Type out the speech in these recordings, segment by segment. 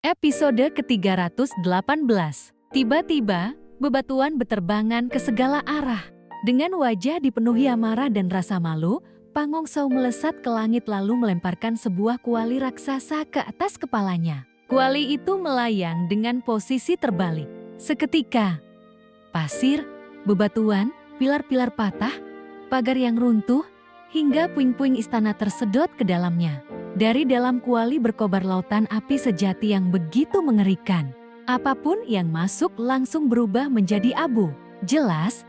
Episode ke-318. Tiba-tiba, bebatuan beterbangan ke segala arah. Dengan wajah dipenuhi amarah dan rasa malu, Pangongsau melesat ke langit lalu melemparkan sebuah kuali raksasa ke atas kepalanya. Kuali itu melayang dengan posisi terbalik. Seketika, pasir, bebatuan, pilar-pilar patah, pagar yang runtuh, hingga puing-puing istana tersedot ke dalamnya. Dari dalam kuali berkobar lautan api sejati yang begitu mengerikan. Apapun yang masuk langsung berubah menjadi abu. Jelas,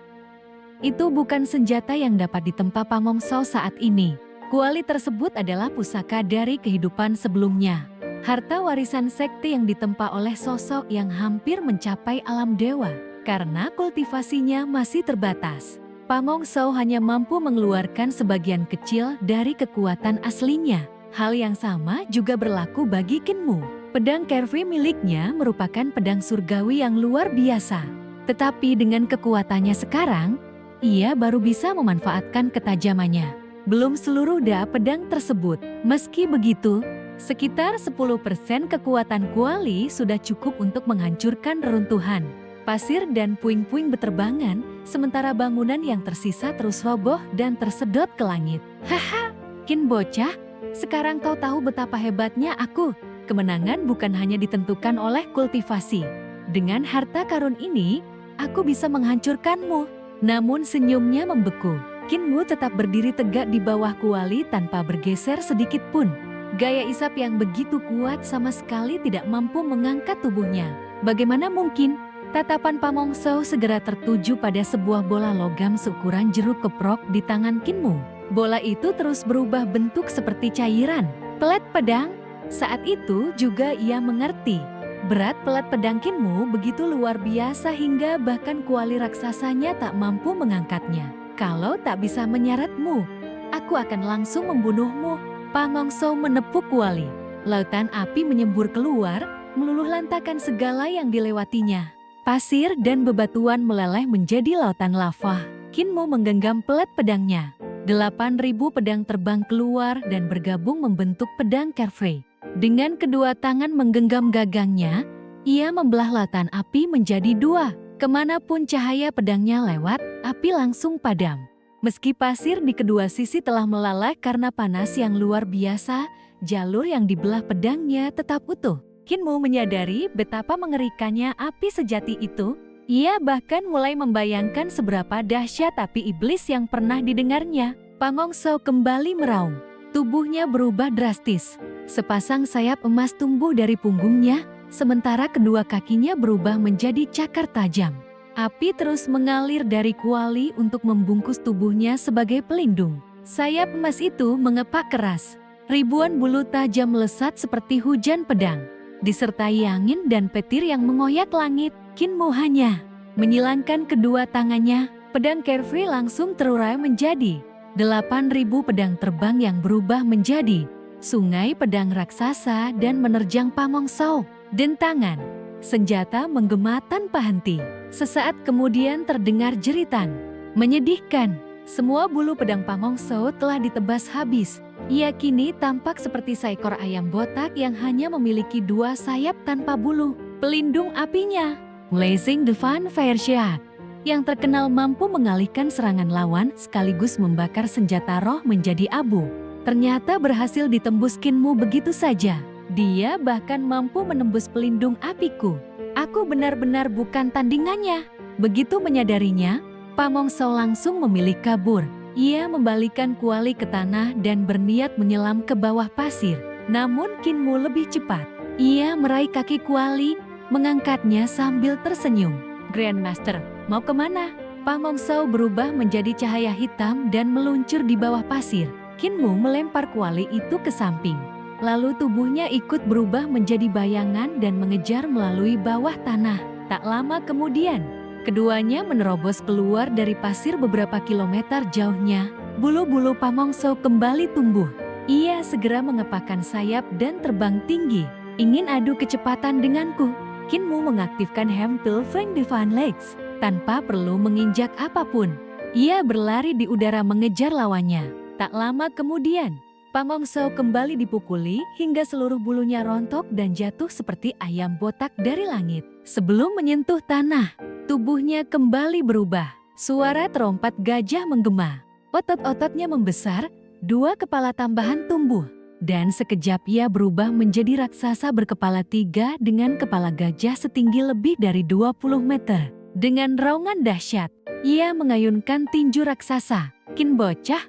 itu bukan senjata yang dapat ditempa Pangongsau saat ini. Kuali tersebut adalah pusaka dari kehidupan sebelumnya. Harta warisan sekte yang ditempa oleh sosok yang hampir mencapai alam dewa. Karena kultivasinya masih terbatas, Pangongsau hanya mampu mengeluarkan sebagian kecil dari kekuatan aslinya. Hal yang sama juga berlaku bagi Kinmu. Pedang Kerfri miliknya merupakan pedang surgawi yang luar biasa. Tetapi dengan kekuatannya sekarang, ia baru bisa memanfaatkan ketajamannya. Belum seluruh pedang tersebut. Meski begitu, sekitar 10% kekuatan kuali sudah cukup untuk menghancurkan reruntuhan pasir dan puing-puing beterbangan, sementara bangunan yang tersisa terus roboh dan tersedot ke langit. Haha, Kin bocah, sekarang kau tahu betapa hebatnya aku. Kemenangan bukan hanya ditentukan oleh kultivasi. Dengan harta karun ini, aku bisa menghancurkanmu. Namun senyumnya membeku. Kinmu tetap berdiri tegak di bawah kuali tanpa bergeser sedikit pun. Gaya isap yang begitu kuat sama sekali tidak mampu mengangkat tubuhnya. Bagaimana mungkin? Tatapan Pangongsau segera tertuju pada sebuah bola logam seukuran jeruk keprok di tangan Kinmu. Bola itu terus berubah bentuk seperti cairan. Pelet pedang? Saat itu juga ia mengerti. Berat pelet pedang Kinmu begitu luar biasa hingga bahkan kuali raksasanya tak mampu mengangkatnya. Kalau tak bisa menyeretmu, aku akan langsung membunuhmu. Pangongsau menepuk kuali. Lautan api menyembur keluar, meluluh lantakan segala yang dilewatinya. Pasir dan bebatuan meleleh menjadi lautan lava. Kinmu menggenggam pelet pedangnya. 8.000 pedang terbang keluar dan bergabung membentuk pedang Kerfri. Dengan kedua tangan menggenggam gagangnya, ia membelah lautan api menjadi dua. Kemanapun cahaya pedangnya lewat, api langsung padam. Meski pasir di kedua sisi telah melalai karena panas yang luar biasa, jalur yang dibelah pedangnya tetap utuh. Kinmu menyadari betapa mengerikannya api sejati itu. Ia bahkan mulai membayangkan seberapa dahsyat api iblis yang pernah didengarnya. Pangongsau kembali meraung. Tubuhnya berubah drastis. Sepasang sayap emas tumbuh dari punggungnya, sementara kedua kakinya berubah menjadi cakar tajam. Api terus mengalir dari kuali untuk membungkus tubuhnya sebagai pelindung. Sayap emas itu mengepak keras. Ribuan bulu tajam melesat seperti hujan pedang. Disertai angin dan petir yang mengoyak langit, Kinmu hanya menyilangkan kedua tangannya. Pedang Kerfri langsung terurai menjadi 8.000 pedang terbang yang berubah menjadi sungai pedang raksasa dan menerjang Pangongsau. Dentangan senjata menggema tanpa henti. Sesaat kemudian terdengar jeritan menyedihkan. Semua bulu pedang Pangongsau telah ditebas habis. Ia kini tampak seperti seekor ayam botak yang hanya memiliki dua sayap tanpa bulu. Pelindung apinya, Blazing Divine Fire Shield, yang terkenal mampu mengalihkan serangan lawan sekaligus membakar senjata roh menjadi abu. Ternyata berhasil ditembus Kinmu begitu saja. Dia bahkan mampu menembus pelindung apiku. Aku benar-benar bukan tandingannya. Begitu menyadarinya, Pangongsau langsung memilih kabur. Ia membalikan kuali ke tanah dan berniat menyelam ke bawah pasir. Namun Kinmu lebih cepat. Ia meraih kaki kuali, mengangkatnya sambil tersenyum. Grandmaster, mau kemana? Pangongsau berubah menjadi cahaya hitam dan meluncur di bawah pasir. Kinmu melempar kuali itu ke samping. Lalu tubuhnya ikut berubah menjadi bayangan dan mengejar melalui bawah tanah. Tak lama kemudian, keduanya menerobos keluar dari pasir beberapa kilometer jauhnya. Bulu-bulu Pangongsau kembali tumbuh. Ia segera mengepakkan sayap dan terbang tinggi. Ingin adu kecepatan denganku? Kinmu mengaktifkan Hempil Fang Divine Legs. Tanpa perlu menginjak apapun, ia berlari di udara mengejar lawannya. Tak lama kemudian, Pamong Sao kembali dipukuli hingga seluruh bulunya rontok dan jatuh seperti ayam botak dari langit. Sebelum menyentuh tanah, tubuhnya kembali berubah. Suara terompat gajah menggema. Otot-ototnya membesar, 2 kepala tambahan tumbuh. Dan sekejap ia berubah menjadi raksasa berkepala 3 dengan kepala gajah setinggi lebih dari 20 meter. Dengan raungan dahsyat, ia mengayunkan tinju raksasa. Kin bocah,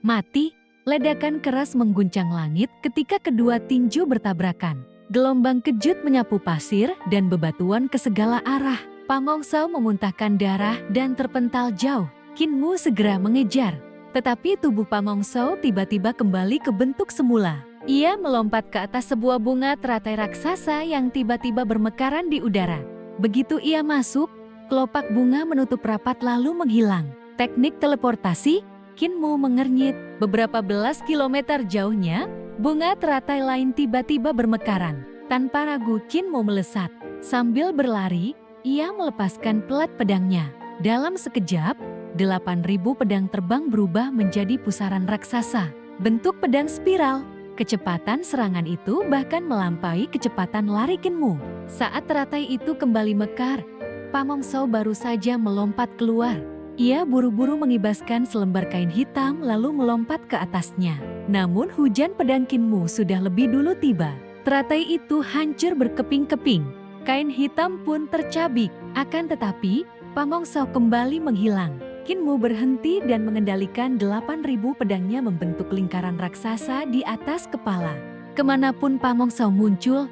mati. Ledakan keras mengguncang langit ketika kedua tinju bertabrakan. Gelombang kejut menyapu pasir dan bebatuan ke segala arah. Pamong Sao memuntahkan darah dan terpental jauh. Kin Mu segera mengejar. Tetapi tubuh Pamong Sao tiba-tiba kembali ke bentuk semula. Ia melompat ke atas sebuah bunga teratai raksasa yang tiba-tiba bermekaran di udara. Begitu ia masuk, kelopak bunga menutup rapat lalu menghilang. Teknik teleportasi, Kin Mu mengernyit. Beberapa belas kilometer jauhnya, bunga teratai lain tiba-tiba bermekaran. Tanpa ragu Kin Mu melesat. Sambil berlari, ia melepaskan pelat pedangnya. Dalam sekejap, 8.000 pedang terbang berubah menjadi pusaran raksasa. Bentuk pedang spiral. Kecepatan serangan itu bahkan melampaui kecepatan lari Kin Mu. Saat teratai itu kembali mekar, Pamong Sao baru saja melompat keluar. Ia buru-buru mengibaskan selembar kain hitam lalu melompat ke atasnya. Namun hujan pedang Kin Mu sudah lebih dulu tiba. Teratai itu hancur berkeping-keping. Kain hitam pun tercabik. Akan tetapi, Pamong Sao kembali menghilang. Kin Mu berhenti dan mengendalikan 8.000 pedangnya membentuk lingkaran raksasa di atas kepala. Kemanapun Pamong Sao muncul,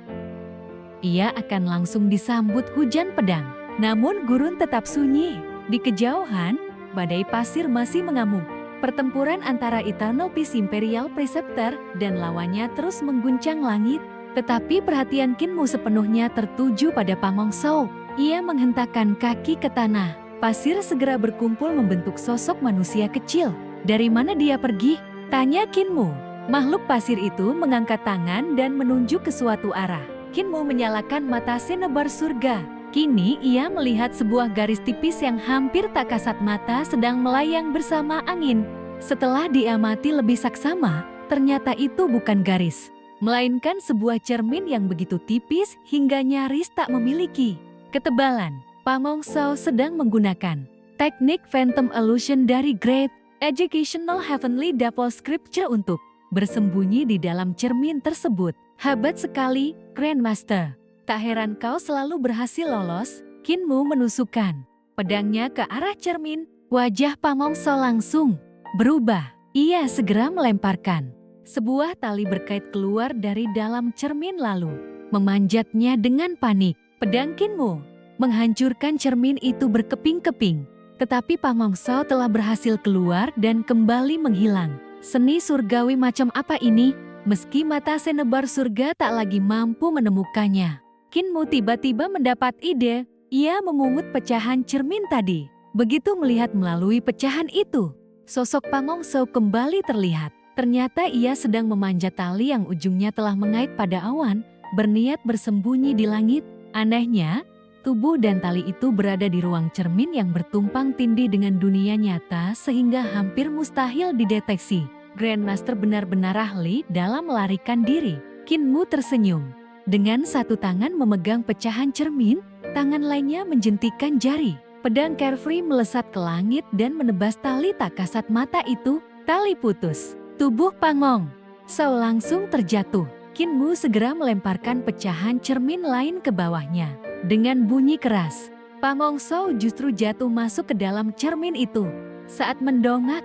ia akan langsung disambut hujan pedang. Namun gurun tetap sunyi. Di kejauhan, badai pasir masih mengamuk. Pertempuran antara Eternal Peace Imperial Preceptor dan lawannya terus mengguncang langit. Tetapi perhatian Kin Mu sepenuhnya tertuju pada Pamong Sao. Ia menghentakkan kaki ke tanah. Pasir segera berkumpul membentuk sosok manusia kecil. Dari mana dia pergi? Tanya Kin Mu. Makhluk pasir itu mengangkat tangan dan menunjuk ke suatu arah. Kin Mu menyalakan mata sinebar surga. Kini ia melihat sebuah garis tipis yang hampir tak kasat mata sedang melayang bersama angin. Setelah diamati lebih saksama, ternyata itu bukan garis, melainkan sebuah cermin yang begitu tipis hingga nyaris tak memiliki ketebalan. Pamong Sao sedang menggunakan teknik Phantom Illusion dari Great Educational Heavenly Double Scripture untuk bersembunyi di dalam cermin tersebut. Hebat sekali, Grandmaster. Tak heran kau selalu berhasil lolos. Kin Mu menusukkan pedangnya ke arah cermin. Wajah Pamong Sao langsung berubah. Ia segera melemparkan sebuah tali berkait keluar dari dalam cermin lalu memanjatnya dengan panik. Pedang Kin Mu menghancurkan cermin itu berkeping-keping. Tetapi Pamong Sao telah berhasil keluar dan kembali menghilang. Seni surgawi macam apa ini? Meski mata senebar surga tak lagi mampu menemukannya. Kin Mu tiba-tiba mendapat ide. Ia memungut pecahan cermin tadi. Begitu melihat melalui pecahan itu, sosok Pamong Sao kembali terlihat. Ternyata ia sedang memanjat tali yang ujungnya telah mengait pada awan, berniat bersembunyi di langit. Anehnya, tubuh dan tali itu berada di ruang cermin yang bertumpang tindih dengan dunia nyata sehingga hampir mustahil dideteksi. Grandmaster benar-benar ahli dalam melarikan diri. Kin Mu tersenyum. Dengan satu tangan memegang pecahan cermin, tangan lainnya menjentikan jari. Pedang carefree melesat ke langit dan menebas tali tak kasat mata itu. Tali putus. Tubuh Pamong Sao langsung terjatuh. Kin Mu segera melemparkan pecahan cermin lain ke bawahnya. Dengan bunyi keras, Pamong Sao justru jatuh masuk ke dalam cermin itu. Saat mendongak,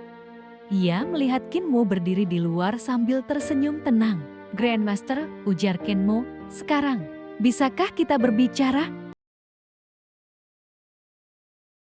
ia melihat Kin Mu berdiri di luar sambil tersenyum tenang. Grandmaster, ujar Kin Mu, sekarang, bisakah kita berbicara?